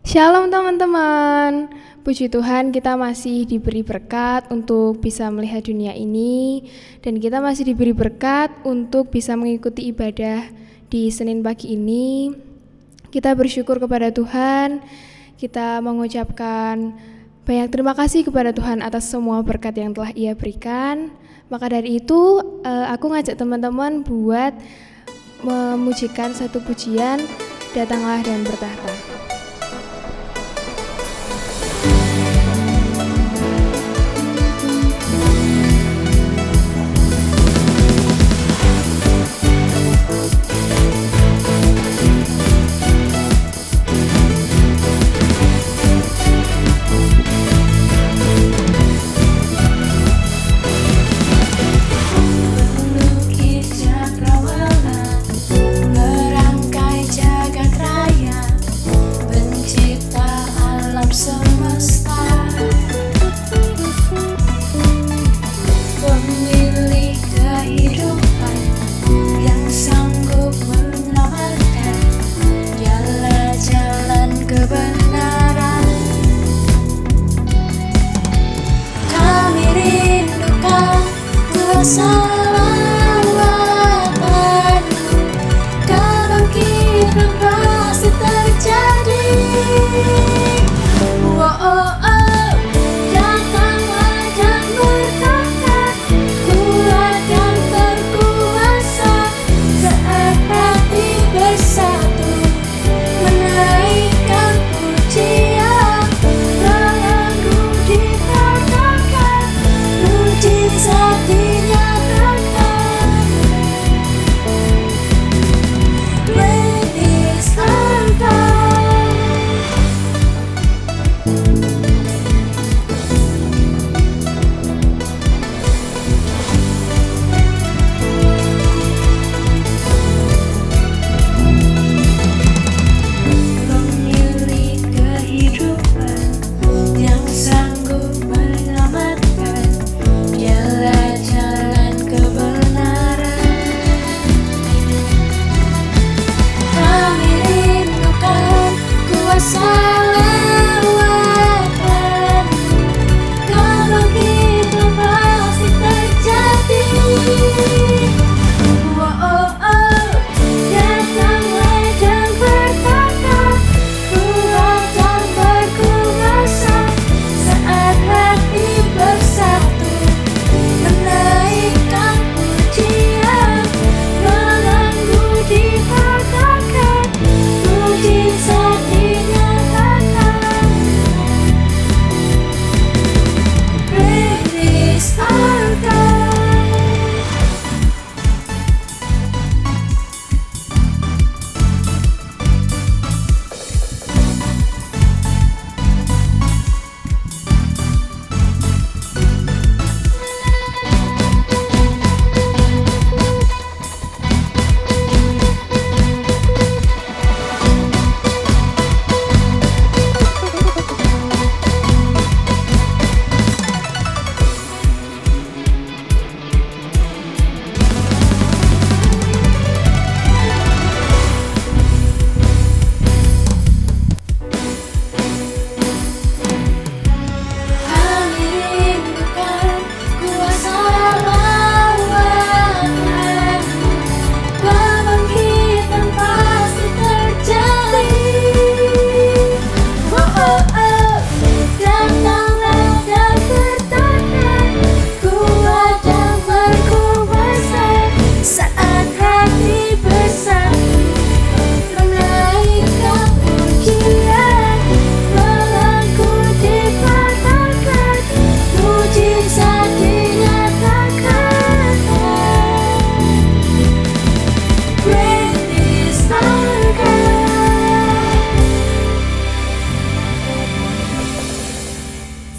Shalom teman-teman. Puji Tuhan kita masih diberi berkat untuk bisa melihat dunia ini, dan kita masih diberi berkat untuk bisa mengikuti ibadah di Senin pagi ini. Kita bersyukur kepada Tuhan. Kita mengucapkan banyak terima kasih kepada Tuhan atas semua berkat yang telah Ia berikan. Maka dari itu aku ngajak teman-teman buat memujikan satu pujian, Datanglah dan Bertahta.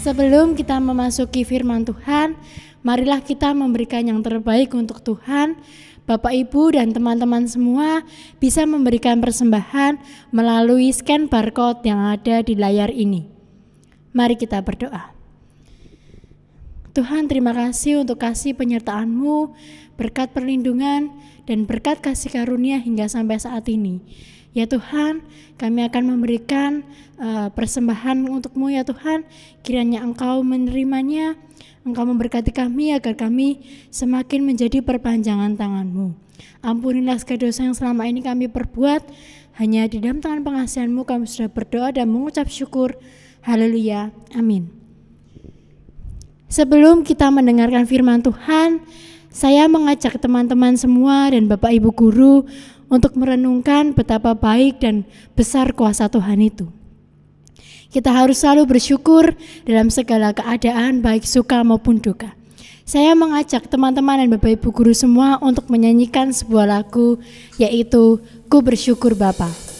Sebelum kita memasuki firman Tuhan, marilah kita memberikan yang terbaik untuk Tuhan. Bapak, Ibu, dan teman-teman semua bisa memberikan persembahan melalui scan barcode yang ada di layar ini. Mari kita berdoa. Tuhan, terima kasih untuk kasih penyertaan-Mu, berkat perlindungan, dan berkat kasih karunia hingga sampai saat ini. Ya Tuhan, kami akan memberikan persembahan untuk-Mu ya Tuhan. Kiranya Engkau menerimanya, Engkau memberkati kami agar kami semakin menjadi perpanjangan tangan-Mu. Ampunilah segala dosa yang selama ini kami perbuat. Hanya di dalam tangan pengasihan-Mu kami sudah berdoa dan mengucap syukur. Haleluya. Amin. Sebelum kita mendengarkan firman Tuhan, saya mengajak teman-teman semua dan Bapak Ibu guru untuk merenungkan betapa baik dan besar kuasa Tuhan itu. Kita harus selalu bersyukur dalam segala keadaan, baik suka maupun duka. Saya mengajak teman-teman dan Bapak Ibu guru semua untuk menyanyikan sebuah lagu, yaitu Ku Bersyukur Bapa.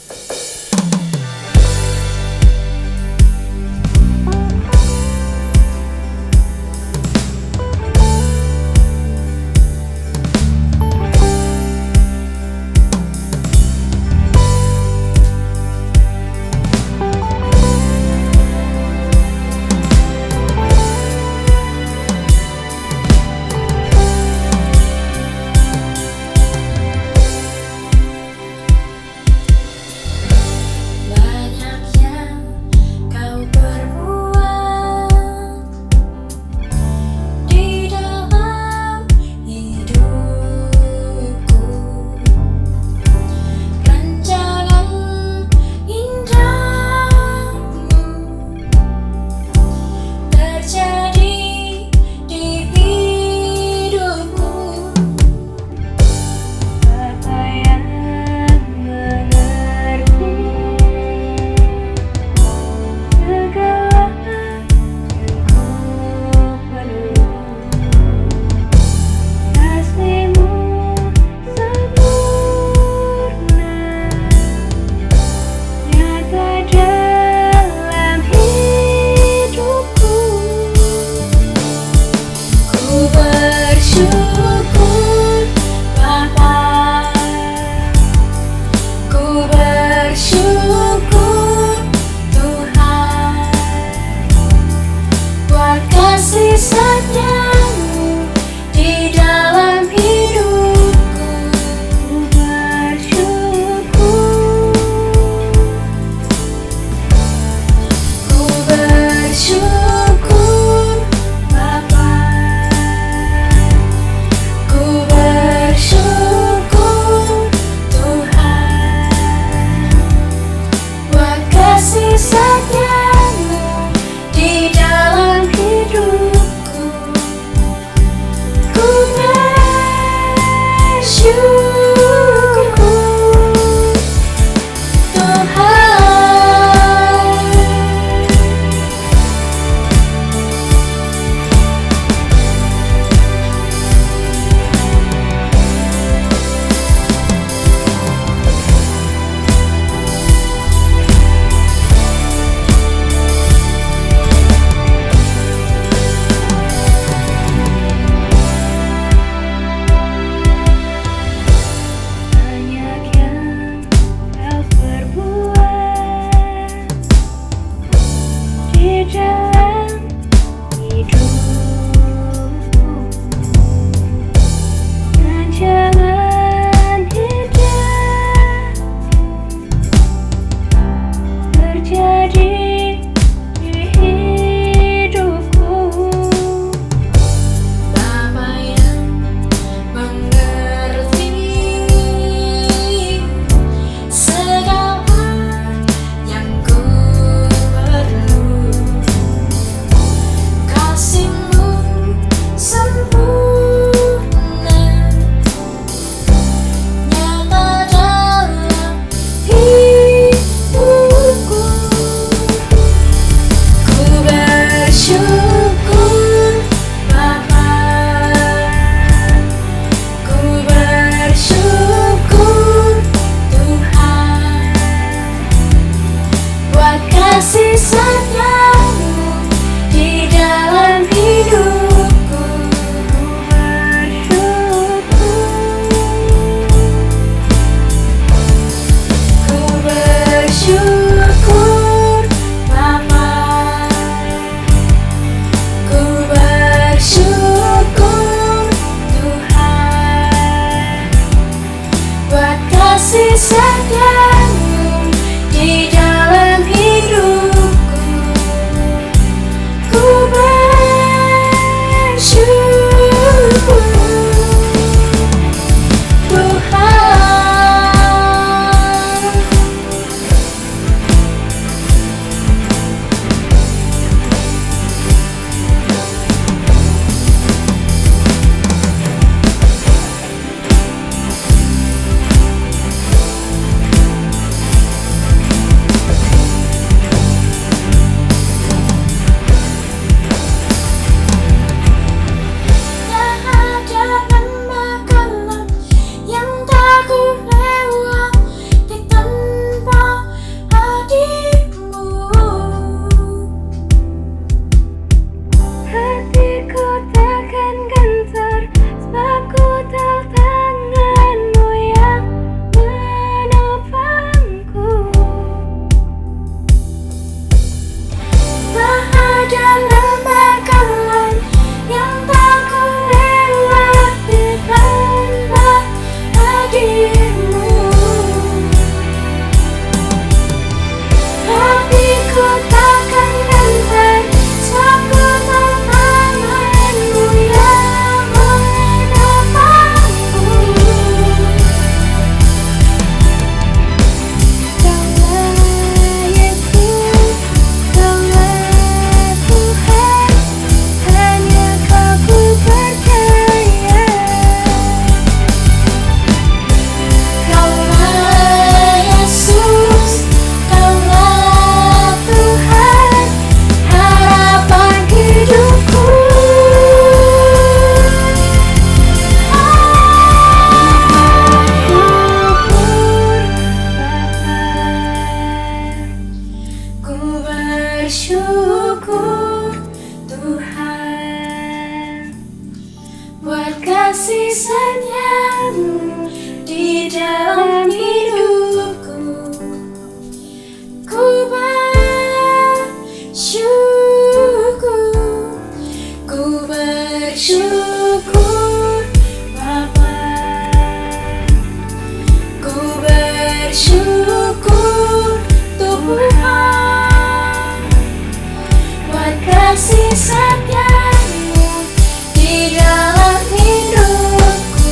kasih setiamu di dalam hidupku.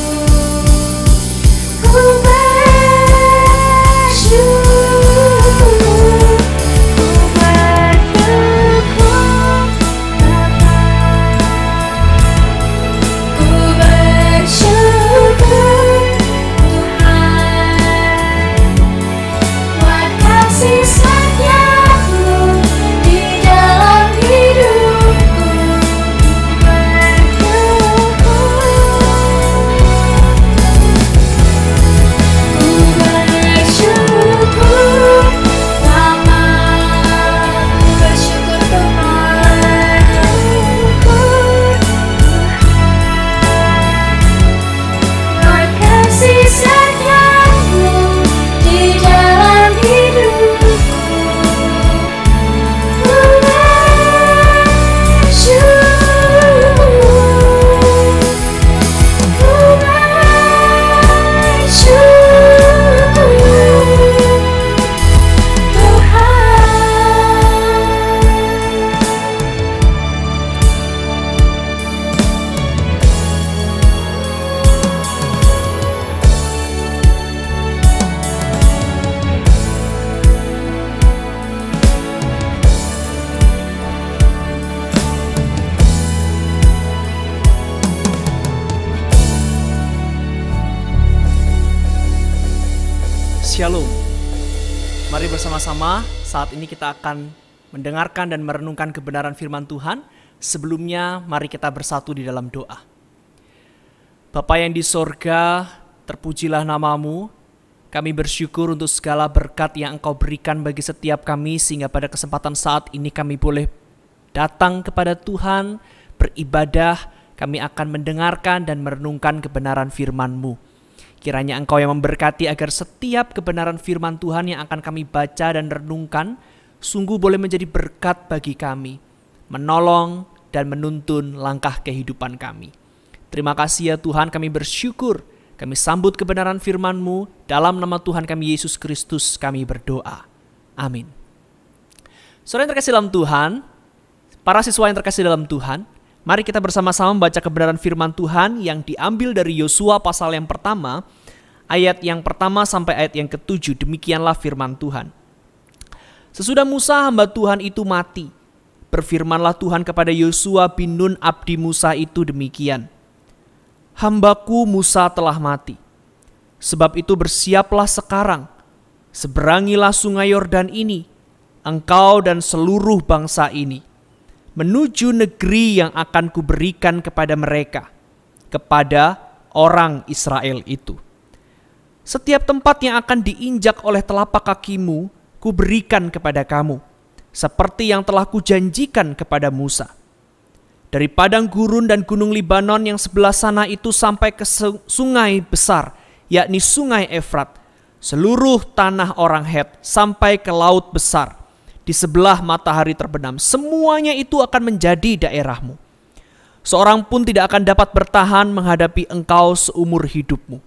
Ku bersyukur, ku bersyukur Bapa. Ku bersyukur Tuhan, buat kasih setiamu di dalam hidupku. Ku bersyukur Bapa, ku bersyukur Tuhan, buat kasih setiamu di dalam hidupku. Ku bersyukur, ku bersyukur Shalom. Mari bersama-sama saat ini kita akan mendengarkan dan merenungkan kebenaran firman Tuhan. Sebelumnya mari kita bersatu di dalam doa. Bapa yang di sorga, terpujilah namamu. Kami bersyukur untuk segala berkat yang Engkau berikan bagi setiap kami, sehingga pada kesempatan saat ini kami boleh datang kepada Tuhan, beribadah. Kami akan mendengarkan dan merenungkan kebenaran firman-Mu. Kiranya Engkau yang memberkati agar setiap kebenaran firman Tuhan yang akan kami baca dan renungkan sungguh boleh menjadi berkat bagi kami, menolong dan menuntun langkah kehidupan kami. Terima kasih ya Tuhan, kami bersyukur, kami sambut kebenaran firman-Mu. Dalam nama Tuhan kami Yesus Kristus kami berdoa. Amin. Saudara yang terkasih dalam Tuhan, para siswa yang terkasih dalam Tuhan, mari kita bersama-sama membaca kebenaran firman Tuhan yang diambil dari Yosua pasal yang pertama, ayat yang pertama sampai ayat yang ke-7. Demikianlah firman Tuhan. Sesudah Musa hamba Tuhan itu mati, berfirmanlah Tuhan kepada Yosua bin Nun abdi Musa itu demikian. Hambaku Musa telah mati. Sebab itu bersiaplah sekarang, seberangilah sungai Yordan ini, engkau dan seluruh bangsa ini, menuju negeri yang akan kuberikan kepada mereka, kepada orang Israel itu. Setiap tempat yang akan diinjak oleh telapak kakimu, kuberikan kepada kamu, seperti yang telah kujanjikan kepada Musa. Dari padang gurun dan gunung Libanon yang sebelah sana itu sampai ke sungai besar, yakni sungai Efrat, seluruh tanah orang Het sampai ke laut besar, di sebelah matahari terbenam, semuanya itu akan menjadi daerahmu. Seorang pun tidak akan dapat bertahan menghadapi engkau seumur hidupmu.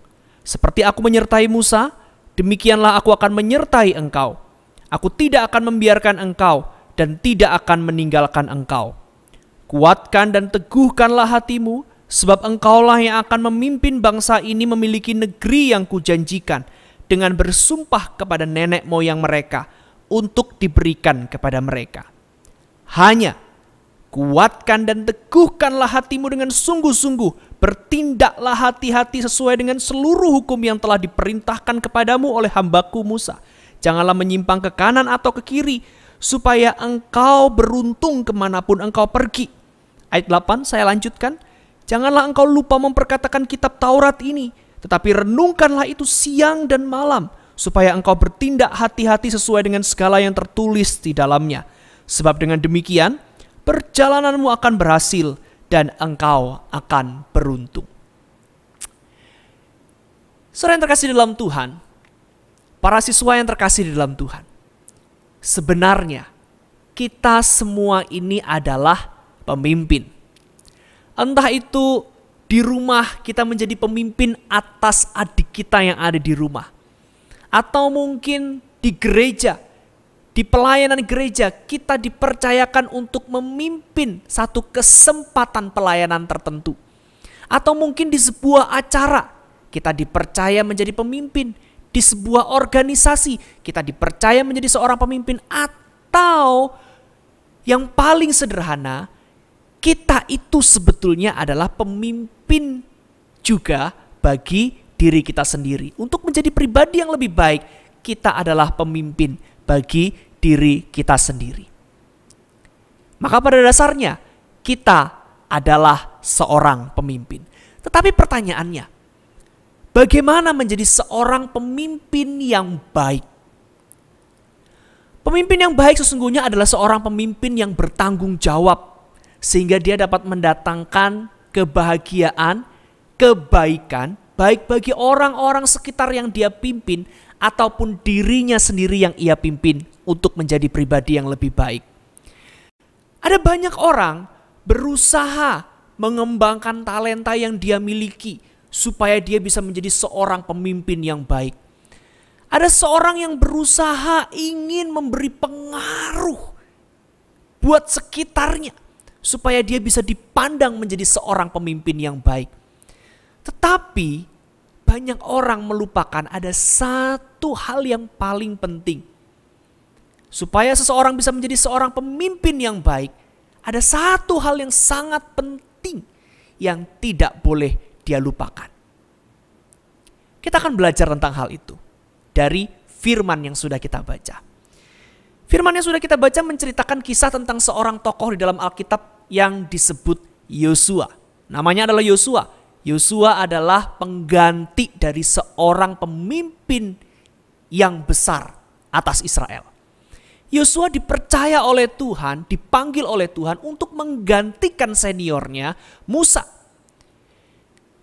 Seperti aku menyertai Musa, demikianlah aku akan menyertai engkau. Aku tidak akan membiarkan engkau dan tidak akan meninggalkan engkau. Kuatkan dan teguhkanlah hatimu, sebab engkaulah yang akan memimpin bangsa ini memiliki negeri yang kujanjikan dengan bersumpah kepada nenek moyang mereka untuk diberikan kepada mereka. Hanya kuatkan dan teguhkanlah hatimu dengan sungguh-sungguh, bertindaklah hati-hati sesuai dengan seluruh hukum yang telah diperintahkan kepadamu oleh hambaku Musa. Janganlah menyimpang ke kanan atau ke kiri, supaya engkau beruntung kemanapun engkau pergi. Ayat 8 saya lanjutkan. Janganlah engkau lupa memperkatakan kitab Taurat ini, tetapi renungkanlah itu siang dan malam, supaya engkau bertindak hati-hati sesuai dengan segala yang tertulis di dalamnya. Sebab dengan demikian, perjalananmu akan berhasil dan engkau akan beruntung. Saudara yang terkasih dalam Tuhan, para siswa yang terkasih di dalam Tuhan, sebenarnya kita semua ini adalah pemimpin. Entah itu di rumah kita menjadi pemimpin atas adik kita yang ada di rumah, atau mungkin di gereja Di pelayanan gereja kita dipercayakan untuk memimpin satu kesempatan pelayanan tertentu. Atau mungkin di sebuah acara kita dipercaya menjadi pemimpin. Di sebuah organisasi kita dipercaya menjadi seorang pemimpin. Atau yang paling sederhana, kita itu sebetulnya adalah pemimpin juga bagi diri kita sendiri. Untuk menjadi pribadi yang lebih baik, kita adalah pemimpin bagi diri kita sendiri. Maka pada dasarnya kita adalah seorang pemimpin. Tetapi pertanyaannya, bagaimana menjadi seorang pemimpin yang baik? Pemimpin yang baik sesungguhnya adalah seorang pemimpin yang bertanggung jawab, sehingga dia dapat mendatangkan kebahagiaan, kebaikan, baik bagi orang-orang sekitar yang dia pimpin, ataupun dirinya sendiri yang ia pimpin untuk menjadi pribadi yang lebih baik. Ada banyak orang berusaha mengembangkan talenta yang dia miliki supaya dia bisa menjadi seorang pemimpin yang baik. Ada seorang yang berusaha ingin memberi pengaruh buat sekitarnya supaya dia bisa dipandang menjadi seorang pemimpin yang baik. Tetapi banyak orang melupakan ada satu hal yang paling penting. Supaya seseorang bisa menjadi seorang pemimpin yang baik, ada satu hal yang sangat penting yang tidak boleh dia lupakan. Kita akan belajar tentang hal itu dari firman yang sudah kita baca. Firman yang sudah kita baca menceritakan kisah tentang seorang tokoh di dalam Alkitab yang disebut Yosua. Namanya adalah Yosua. Yosua adalah pengganti dari seorang pemimpin yang besar atas Israel. Yosua dipercaya oleh Tuhan, dipanggil oleh Tuhan untuk menggantikan seniornya Musa.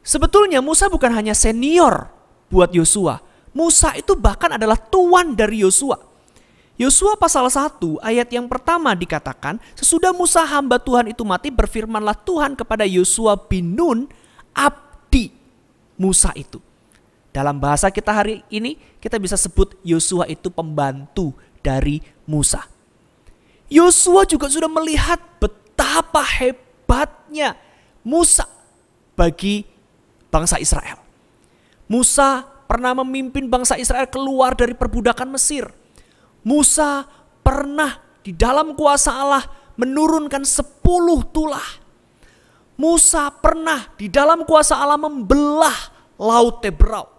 Sebetulnya Musa bukan hanya senior buat Yosua. Musa itu bahkan adalah tuan dari Yosua. Yosua pasal 1 ayat yang pertama dikatakan, sesudah Musa hamba Tuhan itu mati, berfirmanlah Tuhan kepada Yosua bin Nun, abdi Musa itu. Dalam bahasa kita hari ini kita bisa sebut Yosua itu pembantu dari Musa. Yosua juga sudah melihat betapa hebatnya Musa bagi bangsa Israel. Musa pernah memimpin bangsa Israel keluar dari perbudakan Mesir. Musa pernah di dalam kuasa Allah menurunkan 10 tulah. Musa pernah di dalam kuasa Allah membelah Laut Tebrau.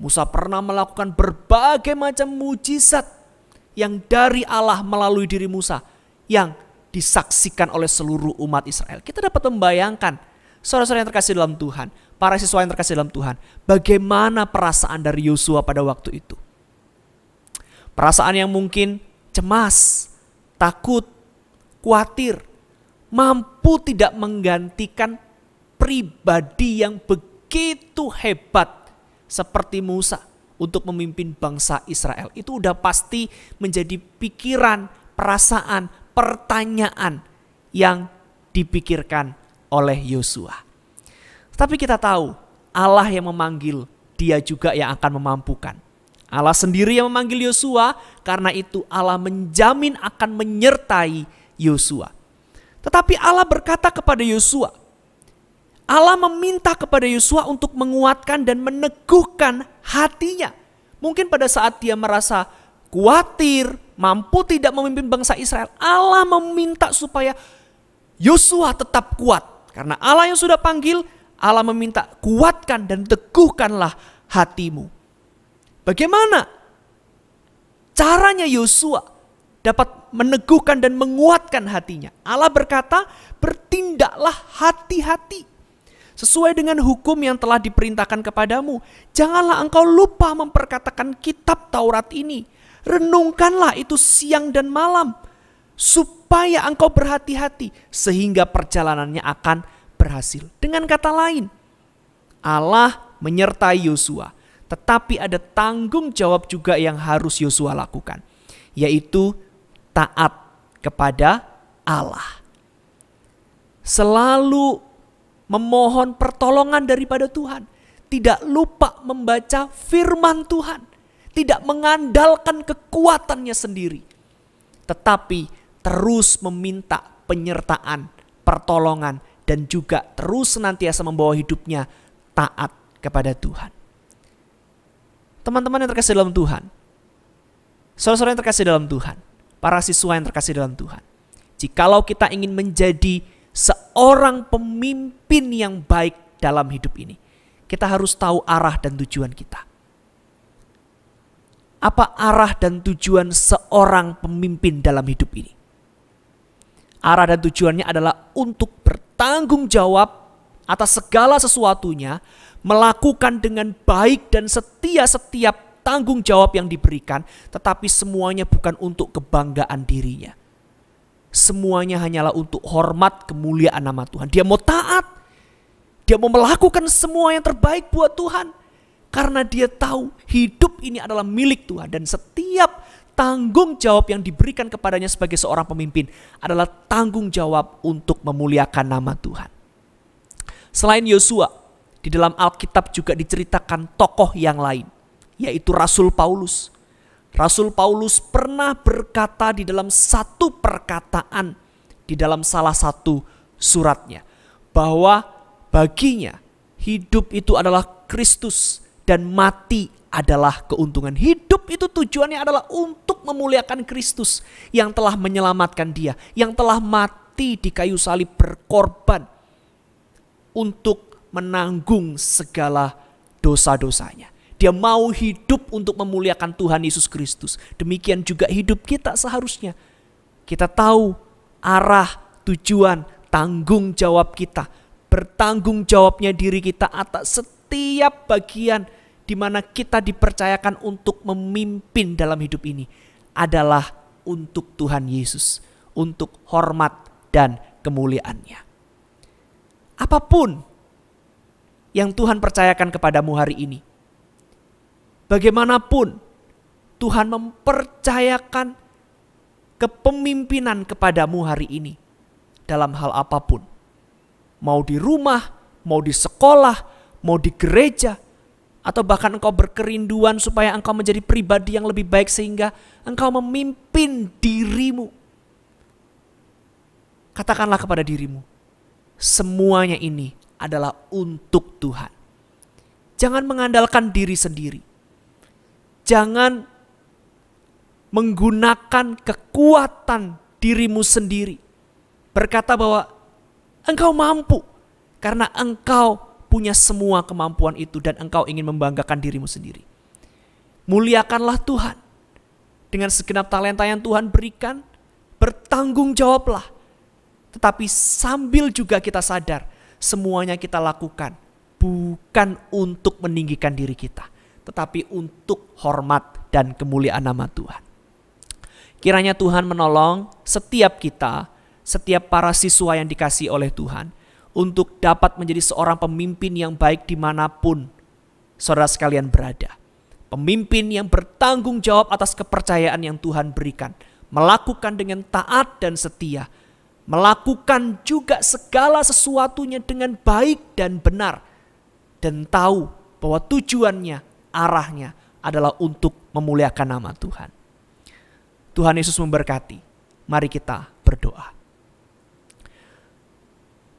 Musa pernah melakukan berbagai macam mujizat yang dari Allah melalui diri Musa yang disaksikan oleh seluruh umat Israel. Kita dapat membayangkan, saudara-saudara yang terkasih dalam Tuhan, para siswa yang terkasih dalam Tuhan, bagaimana perasaan dari Yosua pada waktu itu. Perasaan yang mungkin cemas, takut, khawatir, mampu tidak menggantikan pribadi yang begitu hebat seperti Musa untuk memimpin bangsa Israel. Itu udah pasti menjadi pikiran, perasaan, pertanyaan yang dipikirkan oleh Yosua. Tapi kita tahu Allah yang memanggil, dia juga yang akan memampukan. Allah sendiri yang memanggil Yosua, karena itu Allah menjamin akan menyertai Yosua. Tetapi Allah berkata kepada Yosua, Allah meminta kepada Yosua untuk menguatkan dan meneguhkan hatinya. Mungkin pada saat dia merasa khawatir, mampu tidak memimpin bangsa Israel, Allah meminta supaya Yosua tetap kuat. Karena Allah yang sudah panggil, Allah meminta kuatkan dan teguhkanlah hatimu. Bagaimana caranya Yosua dapat meneguhkan dan menguatkan hatinya? Allah berkata, bertindaklah hati-hati sesuai dengan hukum yang telah diperintahkan kepadamu. Janganlah engkau lupa memperkatakan kitab Taurat ini. Renungkanlah itu siang dan malam, supaya engkau berhati-hati sehingga perjalanannya akan berhasil. Dengan kata lain, Allah menyertai Yosua. Tetapi ada tanggung jawab juga yang harus Yosua lakukan, yaitu taat kepada Allah. Selalu memohon pertolongan daripada Tuhan. Tidak lupa membaca firman Tuhan. tidak mengandalkan kekuatannya sendiri, tetapi terus meminta penyertaan, pertolongan, dan juga terus senantiasa membawa hidupnya taat kepada Tuhan. Teman-teman yang terkasih dalam Tuhan, saudara-saudara yang terkasih dalam Tuhan, para siswa yang terkasih dalam Tuhan, jikalau kita ingin menjadi seorang pemimpin yang baik dalam hidup ini, kita harus tahu arah dan tujuan kita. Apa arah dan tujuan seorang pemimpin dalam hidup ini? Arah dan tujuannya adalah untuk bertanggung jawab atas segala sesuatunya, melakukan dengan baik dan setia setiap tanggung jawab yang diberikan, tetapi semuanya bukan untuk kebanggaan dirinya. Semuanya hanyalah untuk hormat kemuliaan nama Tuhan. Dia mau taat, dia mau melakukan semua yang terbaik buat Tuhan. Karena dia tahu hidup ini adalah milik Tuhan. Dan setiap tanggung jawab yang diberikan kepadanya sebagai seorang pemimpin adalah tanggung jawab untuk memuliakan nama Tuhan. Selain Yosua, di dalam Alkitab juga diceritakan tokoh yang lain, yaitu Rasul Paulus. Rasul Paulus pernah berkata di dalam satu perkataan di dalam salah satu suratnya, bahwa baginya hidup itu adalah Kristus dan mati adalah keuntungan. Hidup itu tujuannya adalah untuk memuliakan Kristus yang telah menyelamatkan dia, yang telah mati di kayu salib berkorban untuk menanggung segala dosa-dosanya. Dia mau hidup untuk memuliakan Tuhan Yesus Kristus. Demikian juga hidup kita seharusnya. Kita tahu arah, tujuan, tanggung jawab kita. Bertanggung jawabnya diri kita atas setiap bagian di mana kita dipercayakan untuk memimpin dalam hidup ini adalah untuk Tuhan Yesus, untuk hormat dan kemuliaannya. Apapun yang Tuhan percayakan kepadamu hari ini, bagaimanapun Tuhan mempercayakan kepemimpinan kepadamu hari ini dalam hal apapun, mau di rumah, mau di sekolah, mau di gereja, atau bahkan engkau berkerinduan supaya engkau menjadi pribadi yang lebih baik sehingga engkau memimpin dirimu. Katakanlah kepada dirimu, semuanya ini adalah untuk Tuhan. Jangan mengandalkan diri sendiri. Jangan menggunakan kekuatan dirimu sendiri. Berkata bahwa engkau mampu karena engkau punya semua kemampuan itu dan engkau ingin membanggakan dirimu sendiri. Muliakanlah Tuhan dengan segenap talenta yang Tuhan berikan. Bertanggung jawablah. Tetapi sambil juga kita sadar semuanya kita lakukan bukan untuk meninggikan diri kita, tetapi untuk hormat dan kemuliaan nama Tuhan. Kiranya Tuhan menolong setiap kita, setiap para siswa yang dikasihi oleh Tuhan, untuk dapat menjadi seorang pemimpin yang baik dimanapun saudara sekalian berada. Pemimpin yang bertanggung jawab atas kepercayaan yang Tuhan berikan. Melakukan dengan taat dan setia. Melakukan juga segala sesuatunya dengan baik dan benar. Dan tahu bahwa tujuannya, arahnya adalah untuk memuliakan nama Tuhan. Tuhan Yesus memberkati. Mari kita berdoa.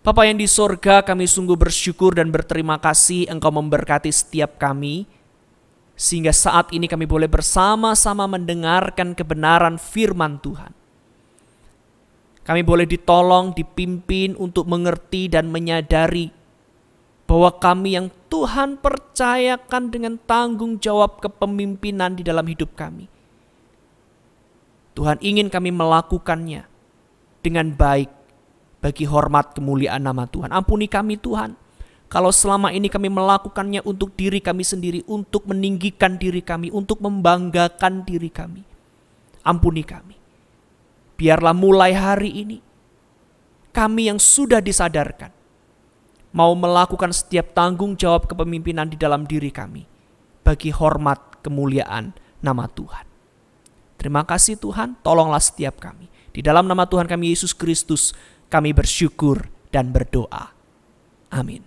Bapa yang di sorga, kami sungguh bersyukur dan berterima kasih Engkau memberkati setiap kami, sehingga saat ini kami boleh bersama-sama mendengarkan kebenaran firman Tuhan. Kami boleh ditolong, dipimpin untuk mengerti dan menyadari bahwa kami yang Tuhan percayakan dengan tanggung jawab kepemimpinan di dalam hidup kami. Tuhan ingin kami melakukannya dengan baik bagi hormat kemuliaan nama Tuhan. Ampuni kami Tuhan, kalau selama ini kami melakukannya untuk diri kami sendiri, untuk meninggikan diri kami, untuk membanggakan diri kami. Ampuni kami. Biarlah mulai hari ini kami yang sudah disadarkan mau melakukan setiap tanggung jawab kepemimpinan di dalam diri kami bagi hormat kemuliaan nama Tuhan. Terima kasih Tuhan, tolonglah setiap kami. Di dalam nama Tuhan kami Yesus Kristus kami bersyukur dan berdoa. Amin.